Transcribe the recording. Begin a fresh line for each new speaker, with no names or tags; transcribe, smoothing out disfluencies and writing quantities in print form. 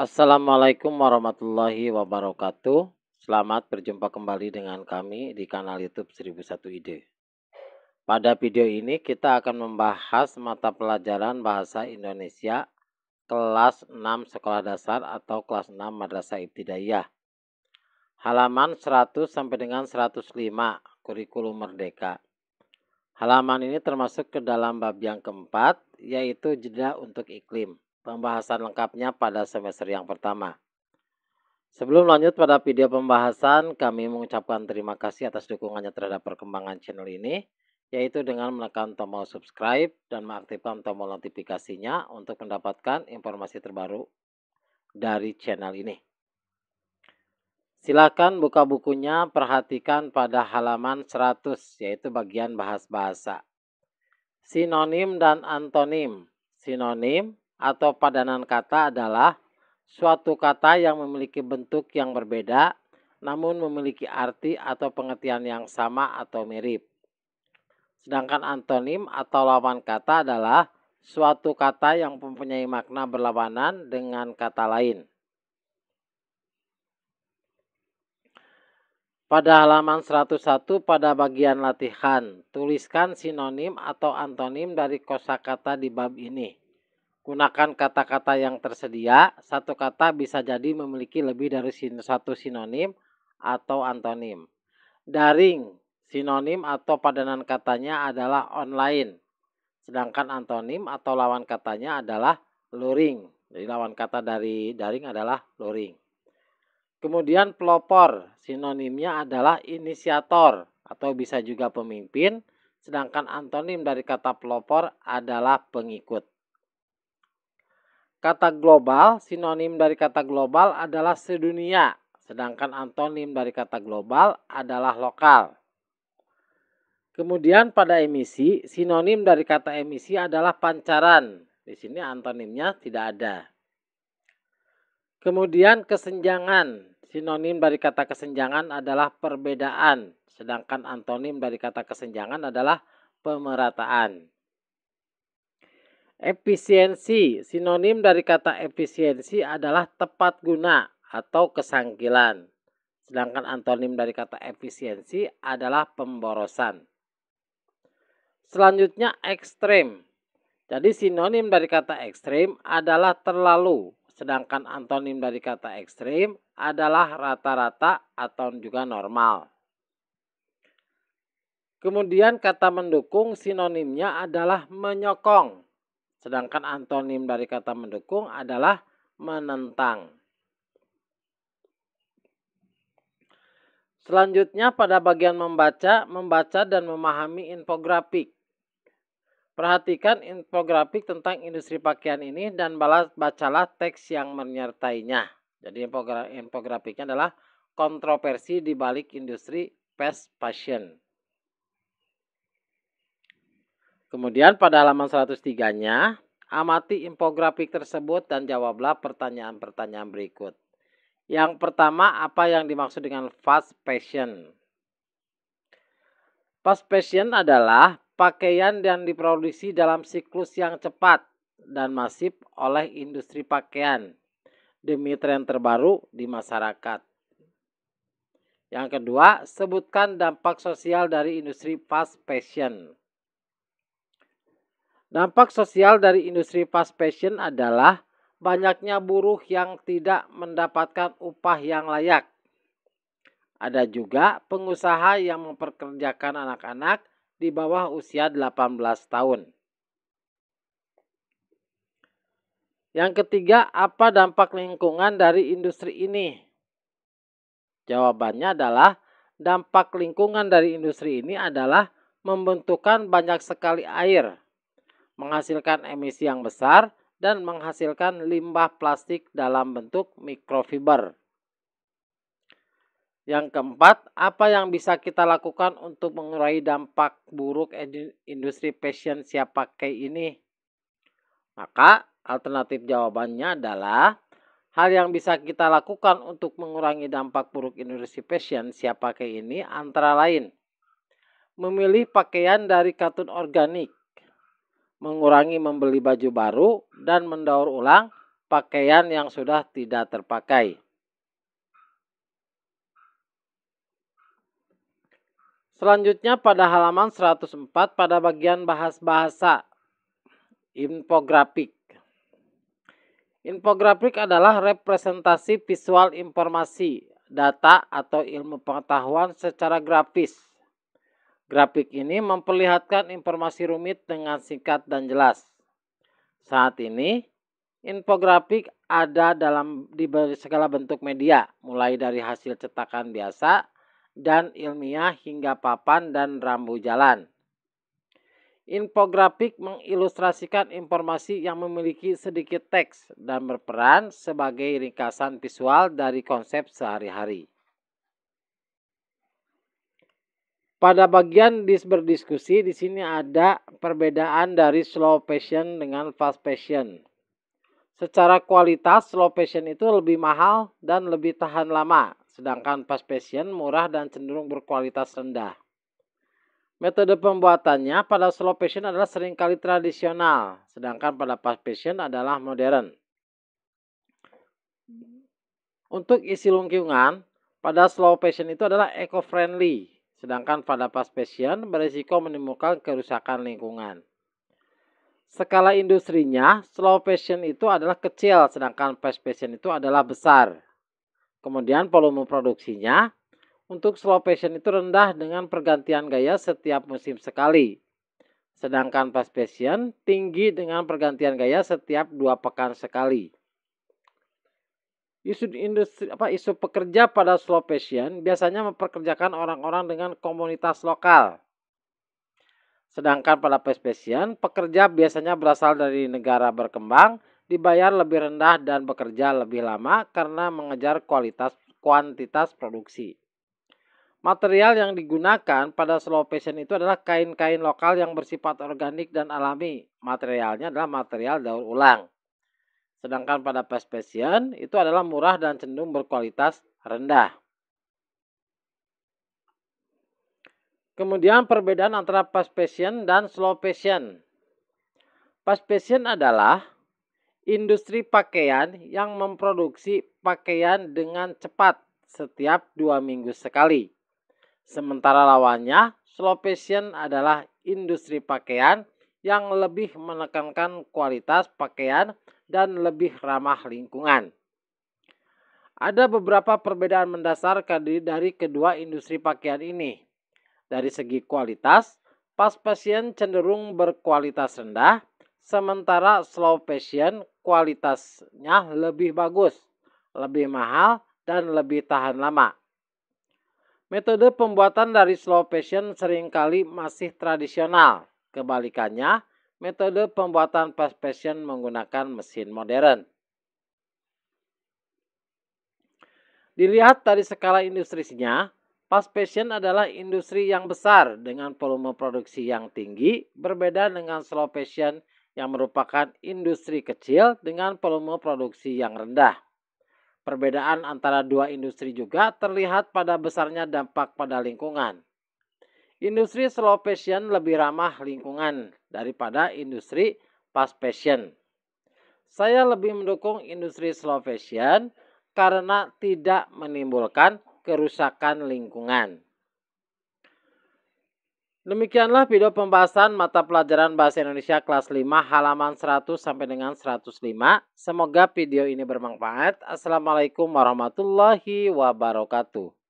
Assalamualaikum warahmatullahi wabarakatuh. Selamat berjumpa kembali dengan kami di kanal YouTube 1001 Ide. Pada video ini kita akan membahas mata pelajaran Bahasa Indonesia kelas 6 sekolah dasar atau kelas 6 Madrasah Ibtidaiyah. Halaman 100 sampai dengan 105 Kurikulum Merdeka. Halaman ini termasuk ke dalam bab yang keempat, yaitu jeda untuk iklim. Pembahasan lengkapnya pada semester yang pertama. Sebelum lanjut pada video pembahasan, kami mengucapkan terima kasih atas dukungannya terhadap perkembangan channel ini, yaitu dengan menekan tombol subscribe dan mengaktifkan tombol notifikasinya untuk mendapatkan informasi terbaru dari channel ini. Silakan buka bukunya, perhatikan pada halaman 100, yaitu bagian bahas bahasa. Sinonim dan antonim. Sinonim atau padanan kata adalah suatu kata yang memiliki bentuk yang berbeda, namun memiliki arti atau pengertian yang sama atau mirip. Sedangkan antonim atau lawan kata adalah suatu kata yang mempunyai makna berlawanan dengan kata lain. Pada halaman 101 pada bagian latihan, tuliskan sinonim atau antonim dari kosakata di bab ini. Gunakan kata-kata yang tersedia. Satu kata bisa jadi memiliki lebih dari satu sinonim atau antonim. Daring, sinonim atau padanan katanya adalah online. Sedangkan antonim atau lawan katanya adalah luring. Jadi lawan kata dari daring adalah luring. Kemudian pelopor, sinonimnya adalah inisiator atau bisa juga pemimpin. Sedangkan antonim dari kata pelopor adalah pengikut. Kata global, sinonim dari kata global adalah sedunia, sedangkan antonim dari kata global adalah lokal. Kemudian pada emisi, sinonim dari kata emisi adalah pancaran. Di sini antonimnya tidak ada. Kemudian kesenjangan, sinonim dari kata kesenjangan adalah perbedaan, sedangkan antonim dari kata kesenjangan adalah pemerataan. Efisiensi, sinonim dari kata efisiensi adalah tepat guna atau kesangkilan. Sedangkan antonim dari kata efisiensi adalah pemborosan. Selanjutnya ekstrem. Jadi sinonim dari kata ekstrem adalah terlalu. Sedangkan antonim dari kata ekstrem adalah rata-rata atau juga normal. Kemudian kata mendukung sinonimnya adalah menyokong. Sedangkan antonim dari kata mendukung adalah menentang. Selanjutnya pada bagian membaca dan memahami infografik. Perhatikan infografik tentang industri pakaian ini dan bacalah teks yang menyertainya. Jadi infografiknya adalah kontroversi di balik industri fast fashion. Kemudian pada halaman 103-nya, amati infografik tersebut dan jawablah pertanyaan-pertanyaan berikut. Yang pertama, apa yang dimaksud dengan fast fashion? Fast fashion adalah pakaian yang diproduksi dalam siklus yang cepat dan masif oleh industri pakaian demi tren terbaru di masyarakat. Yang kedua, sebutkan dampak sosial dari industri fast fashion. Dampak sosial dari industri fast fashion adalah banyaknya buruh yang tidak mendapatkan upah yang layak. Ada juga pengusaha yang memperkerjakan anak-anak di bawah usia 18 tahun. Yang ketiga, apa dampak lingkungan dari industri ini? Jawabannya adalah dampak lingkungan dari industri ini adalah membentukkan banyak sekali air, menghasilkan emisi yang besar, dan menghasilkan limbah plastik dalam bentuk mikrofiber. Yang keempat, apa yang bisa kita lakukan untuk mengurangi dampak buruk industri fashion siap pakai ini? Maka alternatif jawabannya adalah hal yang bisa kita lakukan untuk mengurangi dampak buruk industri fashion siap pakai ini antara lain memilih pakaian dari katun organik, mengurangi membeli baju baru, dan mendaur ulang pakaian yang sudah tidak terpakai. Selanjutnya pada halaman 104 pada bagian bahas bahasa infografik. Infografik adalah representasi visual informasi, data atau ilmu pengetahuan secara grafis. Grafik ini memperlihatkan informasi rumit dengan singkat dan jelas. Saat ini, infografik ada di segala bentuk media, mulai dari hasil cetakan biasa dan ilmiah hingga papan dan rambu jalan. Infografik mengilustrasikan informasi yang memiliki sedikit teks dan berperan sebagai ringkasan visual dari konsep sehari-hari. Pada bagian berdiskusi di sini ada perbedaan dari slow fashion dengan fast fashion. Secara kualitas slow fashion itu lebih mahal dan lebih tahan lama, sedangkan fast fashion murah dan cenderung berkualitas rendah. Metode pembuatannya pada slow fashion adalah seringkali tradisional, sedangkan pada fast fashion adalah modern. Untuk isi lingkungan, pada slow fashion itu adalah eco-friendly, sedangkan pada fast fashion berisiko menimbulkan kerusakan lingkungan. Skala industrinya, slow fashion itu adalah kecil, sedangkan fast fashion itu adalah besar. Kemudian volume produksinya, untuk slow fashion itu rendah dengan pergantian gaya setiap musim sekali. Sedangkan fast fashion tinggi dengan pergantian gaya setiap 2 pekan sekali. Isu pekerja pada slow fashion biasanya memperkerjakan orang-orang dengan komunitas lokal. Sedangkan pada fast fashion, pekerja biasanya berasal dari negara berkembang, dibayar lebih rendah dan bekerja lebih lama karena mengejar kuantitas produksi. Material yang digunakan pada slow fashion itu adalah kain-kain lokal yang bersifat organik dan alami. Materialnya adalah material daur ulang. Sedangkan pada fast fashion itu adalah murah dan cenderung berkualitas rendah. Kemudian perbedaan antara fast fashion dan slow fashion. Fast fashion adalah industri pakaian yang memproduksi pakaian dengan cepat setiap 2 minggu sekali. Sementara lawannya, slow fashion adalah industri pakaian yang lebih menekankan kualitas pakaian dan lebih ramah lingkungan. Ada beberapa perbedaan mendasar dari kedua industri pakaian ini. Dari segi kualitas, fast fashion cenderung berkualitas rendah, sementara slow fashion kualitasnya lebih bagus, lebih mahal, dan lebih tahan lama. Metode pembuatan dari slow fashion seringkali masih tradisional. Kebalikannya, metode pembuatan fast fashion menggunakan mesin modern. Dilihat dari skala industrinya, fast fashion adalah industri yang besar dengan volume produksi yang tinggi, berbeda dengan slow fashion yang merupakan industri kecil dengan volume produksi yang rendah. Perbedaan antara dua industri juga terlihat pada besarnya dampak pada lingkungan. Industri slow fashion lebih ramah lingkungan daripada industri fast fashion. Saya lebih mendukung industri slow fashion karena tidak menimbulkan kerusakan lingkungan. Demikianlah video pembahasan mata pelajaran Bahasa Indonesia kelas 5 halaman 100 sampai dengan 105. Semoga video ini bermanfaat. Assalamualaikum warahmatullahi wabarakatuh.